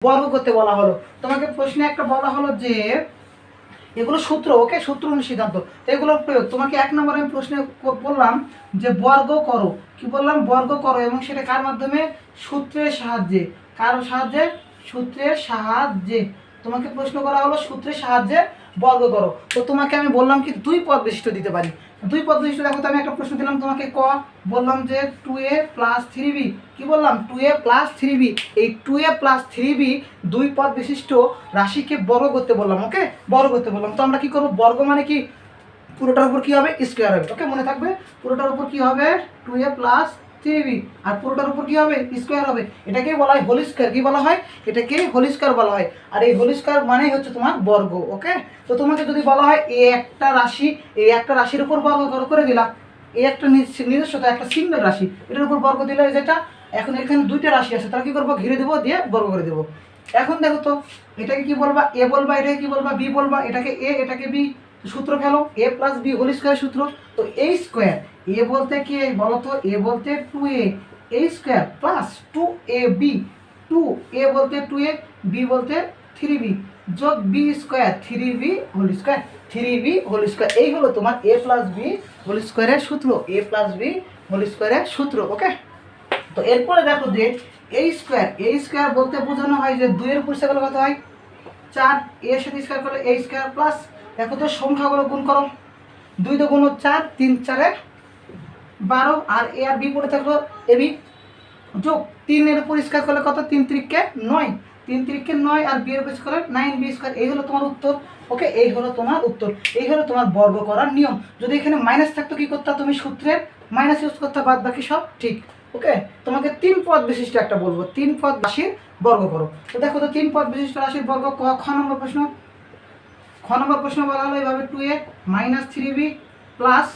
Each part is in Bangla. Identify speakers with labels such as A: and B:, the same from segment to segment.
A: বর্গ করতে বলা হলো। তোমাকে প্রশ্নে একটা বলা হলো যে এগুলো সূত্র, ওকে, সূত্র সিদ্ধান্ত, তো এগুলোর প্রয়োগ। তোমাকে এক নম্বরে আমি প্রশ্নে বললাম যে বর্গ করো, কি বললাম, বর্গ করো, এবং সেটা কার মাধ্যমে, সূত্রের সাহায্যে। কার সাহায্যে? সূত্রের সাহায্যে। তোমাকে প্রশ্ন করা হলো সূত্রের সাহায্যে বর্গ করো। তো তোমাকে আমি বললাম কি দুই পদ বিশিষ্ট দিতে পারি। দুই পদ বিশিষ্ট, দেখো তো আমি একটা প্রশ্ন দিলাম তোমাকে, বললাম যে 2a + 3b, কি বললাম, 2a + 3b। এই 2a + 3b দুই পদ বিশিষ্ট রাশিকে বর্গ করতে বললাম, ওকে, বর্গ করতে বললাম। তো আমরা কি করবো, বর্গ মানে কি, পুরোটার উপর কি হবে, স্কোয়ার হবে, ওকে, মনে থাকবে, পুরোটার উপর কি হবে 2a + 3b, আর পুরোটার উপর কি হবে, স্কোয়ার হবে। এটাকে বলা হয় হোল স্কোয়ার। কি বলা হয়? এটাকে হোল স্কোয়ার বলা হয়। আর এই হোল স্কোয়ার মানেই হচ্ছে তোমার বর্গ, ওকে। তো তোমাকে যদি বলা হয় এই একটা রাশির উপর বর্গ করে দিলাম, এই একটা নিজস্বতা, একটা সিঙ্গেল রাশি, এটার উপর বর্গ দিলে যেটা, এখন এখানে দুইটা রাশি আছে, তাহলে কি করবো, ঘিরে দেবো, দিয়ে বর্গ করে দেবো। এখন দেখো তো, এটাকে কি বলবা, এ বলবা, এটাকে কি বলবা, বি বলবা, এটাকে এ, এটাকে বি। সূত্র ফেলো, a + b হোল স্কোয়ার সূত্র। তো এই স্কোয়ার, এ বলতে কি বলো তো, এ বলতে 2a, a square + 2ab, 2a বলতে 2a, b বলতে 3b, যোগ b square 3b whole square, 3b whole square. এই হলো তোমার a + b হোল স্কোয়ারের সূত্র, a + b হোল স্কোয়ারের সূত্র, ওকে। তো এরপরে দেখো যে এই স্কোয়ার বলতে বোঝানো হয় যে 2 এর উপর স্কোয়ার কত হয়, 4, এর সাথে স্কোয়ার করলে a স্কোয়ার প্লাস, দেখো তো সংখ্যাগুলো গুণ করো, 2 × 4 4, 3 × 4 12, আর এ আর বি পড়ে থাকলো এবি, যোগ 3 এর উপর স্কোয়ার করলে কত, 3 × 3 = 9, 3 × 3 = 9, আর বি এর উপর স্কোয়ার 9b স্কোয়ার। এই হলো তোমার উত্তর, ওকে, এই হলো তোমার উত্তর, এই হলো তোমার বর্গ করার নিয়ম। যদি এখানে মাইনাস থাকতো কি করতে, তুমি সূত্রের মাইনাস ইউজ করতে, বাদ বাকি সব ঠিক, ওকে। তোমাকে 3 পদ বিশিষ্ট একটা বলবো, 3 পদ রাশির বর্গ করো। তো দেখো তো 3 পদ বিশিষ্ট রাশির বর্গ, খ নম্বর প্রশ্ন। বলা হলো এইভাবে, 2a - 3b +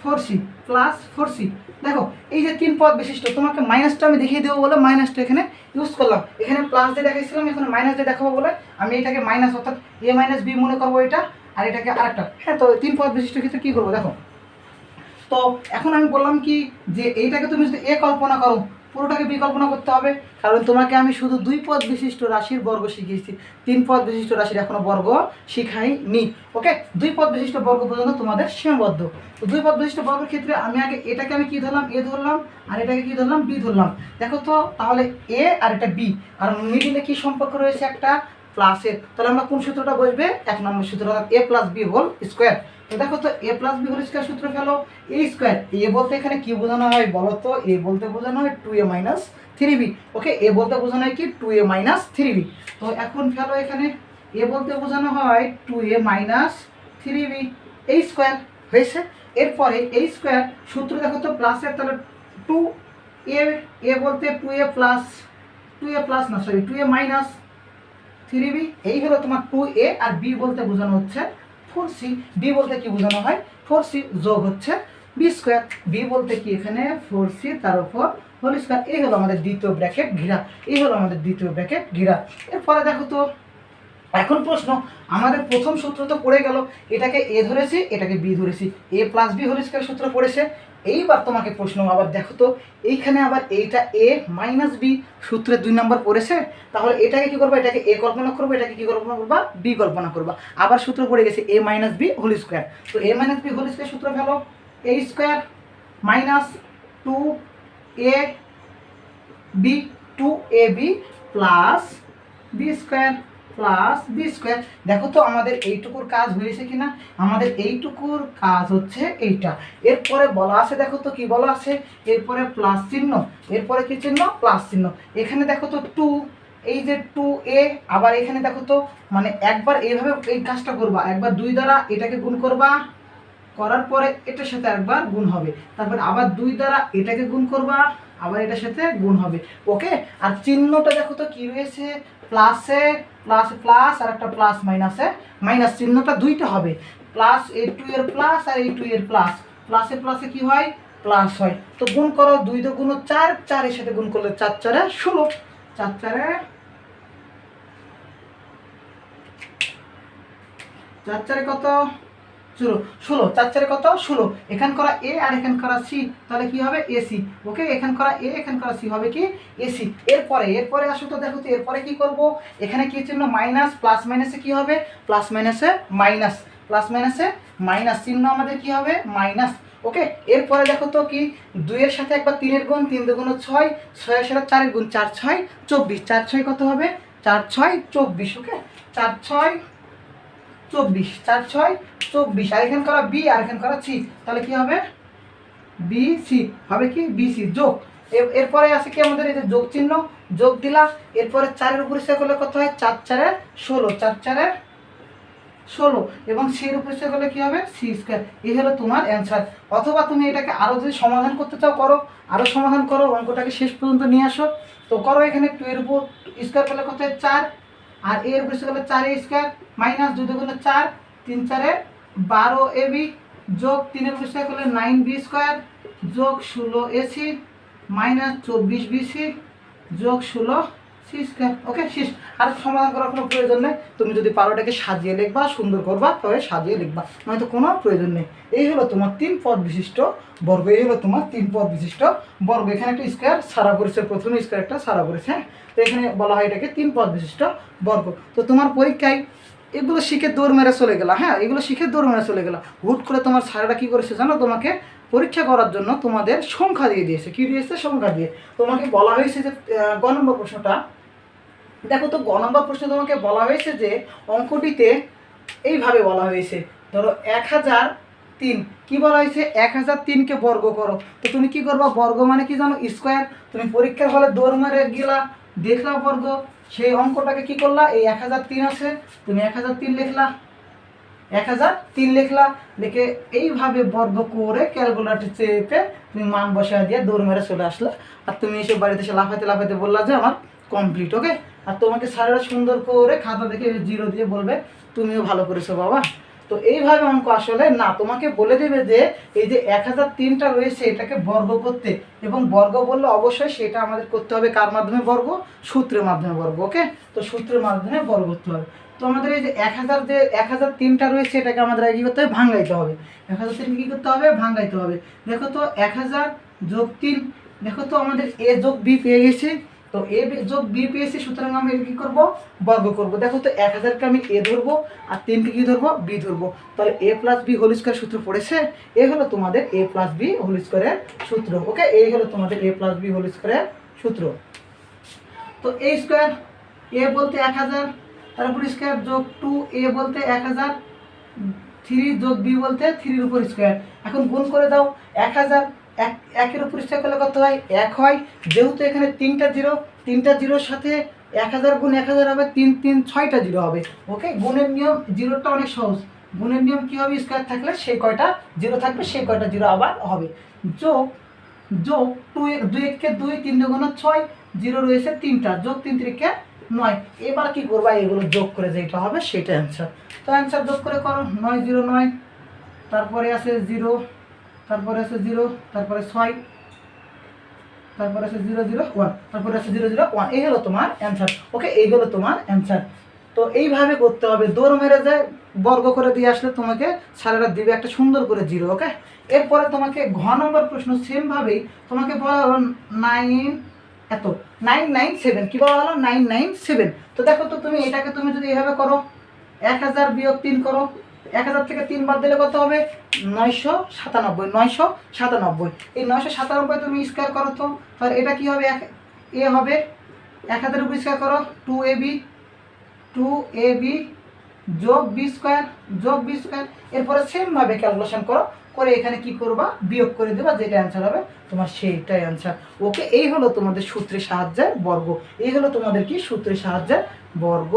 A: 4c + 4c। দেখো এই যে 3 পদ বিশিষ্ট, তোমাকে মাইনাসটা আমি দেখিয়ে দেবো বলে মাইনাসটা এখানে ইউজ করলাম। এখানে প্লাস দিয়ে দেখাইছিলাম, এখানে মাইনাস দিয়ে দেখাবো বলে আমি এটাকে মাইনাস, অর্থাৎ a - b মনে করবো এটা, আর এটাকে আরেকটা। হ্যাঁ, তো 3 পদ বিশিষ্ট ক্ষেত্রে কী করবো দেখো। তো এখন আমি বললাম কি যে এইটাকে তুমি যদি এ কল্পনা করো, পুরোটাকে বি কল্পনা করতে হবে, কারণ তোমাকে আমি শুধু 2 পদ বিশিষ্ট রাশির বর্গ শিখিয়েছি, 3 পদ বিশিষ্ট রাশির এখনো বর্গ শিখাইনি, ওকে। 2 পদ বিশিষ্ট বর্গ পর্যন্ত তোমাদের সীমাবদ্ধ। তো 2 পদ বিশিষ্ট বর্গের ক্ষেত্রে আমি আগে এটাকে আমি কি ধরলাম, এ ধরলাম, আর এটাকে কি ধরলাম, বি ধরলাম। দেখো তো তাহলে এ আর এটা বি, আর মিডিলে কি সম্পর্ক রয়েছে, একটা প্লাসের। তাহলে আমরা কোন সূত্রটা বসবে, 1 নম্বর সূত্র, অর্থাৎ a + b হোল স্কোয়ার। তো দেখো তো a + b হোল স্কোয়ার সূত্র ফেলো, a স্কোয়ার, এ বলতে এখানে কি বোঝানো হয় বলো তো, এ বলতে বোঝানো হয় 2a - 3b, ওকে, এ বলতে বোঝানো হয় কি 2a - 3b। তো এখন ফেলো, এখানে এ বলতে বোঝানো হয় 2a - 3b, এই স্কোয়ার হয়েছে। এরপরে এই স্কোয়ার সূত্র দেখো তো প্লাসের, তাহলে 2a, এ বলতে 2a প্লাস না, সরি 2a - 3b, এই হলো তোমার 2a, আর b বলতে বোঝানো হচ্ছে 4c, b বলতে কি বোঝানো হয় 4c, যোগ হচ্ছে b স্কোয়ার, b বলতে কি এখানে 4c, তার উপর হোল স্কোয়ার। এই হলো আমাদের দ্বিতীয় ব্র্যাকেট ঘেরা, এরপরে দেখো তো, এখন প্রশ্ন, আমাদের প্রথম সূত্র তো পড়ে গেল, এটাকে এ ধরেছি, এটাকে বি ধরেছি, a + b হোল স্কোয়ার সূত্র পড়েছে। এইবার তোমাকে প্রশ্ন, আবার দেখো তো, এইখানে আবার এইটা a - b সূত্রের 2 নম্বর পড়েছে, তাহলে এটাকে কি করবো, এটাকে a কল্পনা করবো, এটাকে কি কল্পনা করবা, b কল্পনা করবা। আবার সূত্র পড়ে গেছে a - b হোল স্কোয়ার। তো a - b হোল স্কোয়ার সূত্র ফেলো, a square - 2ab, 2ab plus b square plus B square. দেখো তো আমাদের এইটুকুর কাজ হয়েছে কিনা, আমাদের এইটুকুর কাজ হচ্ছে এইটা। এরপরে বলা আছে, দেখো তো কি বলা আছে, এরপরে প্লাস চিহ্ন, এরপরে কি চিহ্ন, প্লাস চিহ্ন। এখানে দেখো তো 2, এই যে 2a, আবার এখানে দেখো তো, মানে একবার এইভাবে এই কাজটা করবা, একবার 2 দ্বারা এটাকে গুণ করবা, করার পরে এটার সাথে একবার গুণ হবে, তারপর আবার 2 দ্বারা এটাকে গুণ করবা, আবার এটার সাথে গুণ হবে, ওকে। আর চিহ্নটা দেখো তো কি রয়েছে, প্লাসে প্লাস প্লাস, আর একটা প্লাস মাইনাসে মাইনাস, চিহ্নটা দুইটা হবে, প্লাস এই 2 এর প্লাস আর এই 2 এর প্লাস, প্লাসে প্লাসে কি হয়, প্লাস হয়। তো গুণ করো, 2 × 2 = 4, 4 এর সাথে গুণ করলে 4 × 4 = 16, 4 × 4 কত, ষোলো, 4 4 কত 16, এখান করা এ আর এখান করা সি, তাহলে কি হবে এসি। ওকে, এখান করা এ এখান করা সি হবে কি এসি। এরপরে আসো তো, দেখো তো এরপরে কি করব, এখানে কি চিহ্ন মাইনাস, প্লাস মাইনাসে কি হবে প্লাস মাইনাসে মাইনাস, প্লাস মাইনাসে মাইনাস চিহ্ন আমাদের কি হবে মাইনাস। ওকে, এরপরে দেখো তো কি 2 এর সাথে একবার 3 এর গুণ, 3 2 6, 6 এর সাথে 4 এর গুণ, 4 6 24, 4 6 কত হবে 4 6 24। ওকে, 4 6 24, 4 6 24, আর এখানে করা বি আর এখানে করা সি, তাহলে কি হবে বি সি হবে কি বিসি যোগ। এরপরে আছে কি আমাদের এই যে যোগ চিহ্ন, যোগ দিলা। এরপরে 4 এর উপর স্কয়ার করলে কত হয় 4 4 16, 4 4 16, এবং সি এর উপর স্কয়ার করলে কি হবে সি স্কয়ার। এই হলো তোমার অ্যান্সার। অথবা তুমি এটাকে আরও যদি সমাধান করতে চাও করো, আরও সমাধান করো, অঙ্কটাকে শেষ পর্যন্ত নিয়ে আসো। তো করো, এখানে 2 এর উপর স্কয়ার করলে কত হয় 4, আর এর উপর স্কয়ার করলে 4 এ স্কয়ার, মাইনাস 2 2 4, 3 4 12 এবি, যোগ 3 এর উপর স্কয়ার করলে 9 বি স্কয়ার, যোগ 16 এসি, মাইনাস 24 বিসি, যোগ 16 সি স্কয়ার। ওকে, শেষ। আর সমাধান করার কোনো প্রয়োজন নেই। তুমি যদি পারো এটাকে সাজিয়ে লিখবা, সুন্দর করবা, তবে সাজিয়ে লিখবা, নয়তো কোনো প্রয়োজন নেই। এই হলো তোমার 3 পদ বিশিষ্ট বর্গ, এই হলো তোমার 3 পদ বিশিষ্ট বর্গ। এখানে একটা স্কয়ার সারা করেছে, প্রথমে স্কয়ার একটা সারা করেছে, হ্যাঁ। তো এখানে বলা হয় এটাকে 3 পদ বিশিষ্ট বর্গ। তো তোমার পরীক্ষায় এগুলো শিখে দৌড় মেরে চলে গেলা, হ্যাঁ, এগুলো শিখে দৌড় মেরে চলে গেলা। হুট করে তোমার স্যারেরা কী করেছে জানো, তোমাকে পরীক্ষা করার জন্য তোমাদের সংখ্যা দিয়ে দিয়েছে। কী দিয়েছে সংখ্যা দিয়ে। তোমাকে বলা হয়েছে যে গ নম্বর প্রশ্নটা দেখো তো, গ নম্বর প্রশ্ন তোমাকে বলা হয়েছে যে অঙ্কটিতে এইভাবে বলা হয়েছে, ধরো 1003, কি বলা হয়েছে 1003কে বর্গ করো। তো তুমি কি করবা, বর্গ মানে কি জানো স্কোয়ার। তুমি পরীক্ষার হলে দৌড় মেরে গেলা, দেখলা বর্গ, সেই অঙ্কটাকে কি করলা, এই 1003 আছে, তুমি 1003 লিখলা, 1003 লিখলা, লিখে এইভাবে বর্গ করে ক্যালকুলেটর চেপে তুমি মান বসা দিয়ে দৌড় মেরে চলে আসলা। আর তুমি এসে বাড়িতে এসে লাফাতে লাফাতে বললা যে আমার কমপ্লিট। ওকে, আর তোমাকে স্যারেরা সুন্দর করে খাতা দেখে 0 দিয়ে বলবে তুমিও ভালো করেছো বাবা। তো এইভাবে অঙ্ক আসলে না, তোমাকে বলে দেবে যে এই যে 1003টা রয়েছে এটাকে বর্গ করতে, এবং বর্গ বললে অবশ্যই সেটা আমাদের করতে হবে কার মাধ্যমে বর্গ, সূত্রের মাধ্যমে বর্গ। ওকে, তো সূত্রের মাধ্যমে বর্গ করতে হবে। তো আমাদের এই যে 1003টা রয়েছে এটাকে আমাদের কী করতে হবে, ভাঙাইতে হবে। 1003 কী করতে হবে, ভাঙাইতে হবে। দেখো তো 1000 যোগ 3, দেখো তো আমাদের এ যোগ বি পেয়ে গেছে। তো এ যোগ বি পেয়েছি, সুতরাং আমি কী করবো, বর্গ করব। দেখো তো 1000কে আমি এ ধরবো আর 3কে কী ধরবো, বি ধরবো। তাহলে এ প্লাস বি হোল স্কোয়ার সূত্র পড়েছে। এ হলো তোমাদের এ প্লাস বি হোল স্কোয়ারের সূত্র। ওকে, এই হলো তোমাদের এ প্লাস বি হোল স্কোয়ারের সূত্র। তো এ স্কোয়ার, এ বলতে 1000, তারপর স্কোয়ার যোগ 2, এ বলতে 1000, 3 যোগ বি বলতে 3-এর উপর স্কোয়ার। এখন গুণ করে দাও, 1000 একের উপর স্কোয়ার করলে কত হয় 1 হয়। যেহেতু এখানে 3টা জিরোর সাথে 1000 গুণ 1000 হবে 3 3 6টা জিরো হবে। ওকে, গুণের নিয়ম, জিরোটা অনেক সহজ। গুণের নিয়ম কী হবে, স্কোয়ার থাকলে সেই কয়টা জিরো থাকবে সেই কয়টা জিরো আবার হবে। যোগ 2 কে 2, 3 2 6, জিরো রয়েছে 3টা, যোগ 3 3 9। এবার কি করবা, এগুলো যোগ করে যেটা হবে সেটা অ্যান্সার। তো অ্যান্সার যোগ করে করো, 9 0 9, তারপরে আছে 0, তারপরে আছে 0, তারপরে 6, তারপরে আছে 0 0 1, তারপরে আছে 0 0 1। এই হলো তোমার অ্যান্সার। ওকে, এই হলো তোমার অ্যান্সার। তো এইভাবে করতে হবে, দৌড় মেরে যায় বর্গ করে দিয়ে আসলে তোমাকে স্যারেরা দিবে একটা সুন্দর করে 0। ওকে, এরপরে তোমাকে ঘ নম্বর প্রশ্ন সেমভাবেই তোমাকে বলা হলো 997, কি বলা হলো 997। তো দেখো তো তুমি এটাকে তুমি যদি এইভাবে করো, 1000 বিয়োগ 3 করো, 1000 থেকে 3 বাদ দিলে কত হবে 997, 997। এই 997 তুমি স্কোয়ার করো, তো তাহলে এটা কি হবে, এ হবে 1000 উপর স্কোয়ার করো 2ab যোগ বি স্কোয়ার, যোগ বি স্কোয়ার। এরপরে সেমভাবে ক্যালকুলেশন করো, করে এখানে কি করবা, বিয়োগ করে দেবা, যেটা অ্যান্সার হবে তোমার সেইটাই অ্যান্সার। ওকে, এই হলো তোমাদের সূত্রের সাহায্যে বর্গ, এই হলো তোমাদের কি সূত্রের সাহায্যে বর্গ।